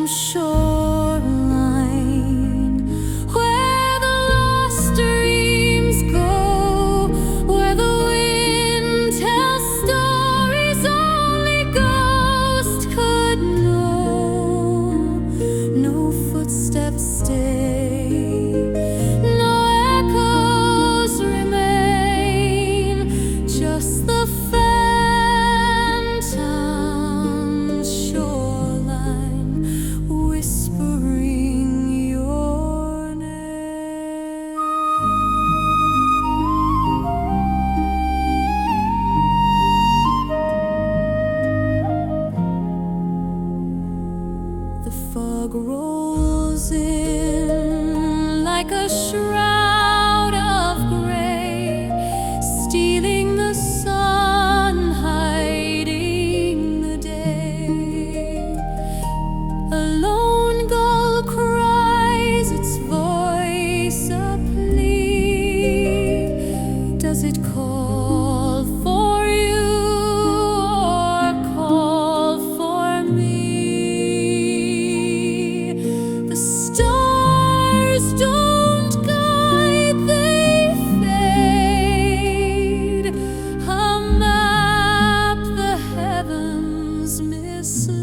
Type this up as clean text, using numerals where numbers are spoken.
shoreline, where the lost dreams go, where the wind tells stories only ghosts could know. No footsteps stay, no echoes remain, just the phantom shoreline whispering your name. The fog rolls in like a shroud of gray, stealing the sun, hiding the day. A lone gull cries, its voice a plea. Does it call for you or call for me? The stars don't guide, they fade. A map the heavens mislead.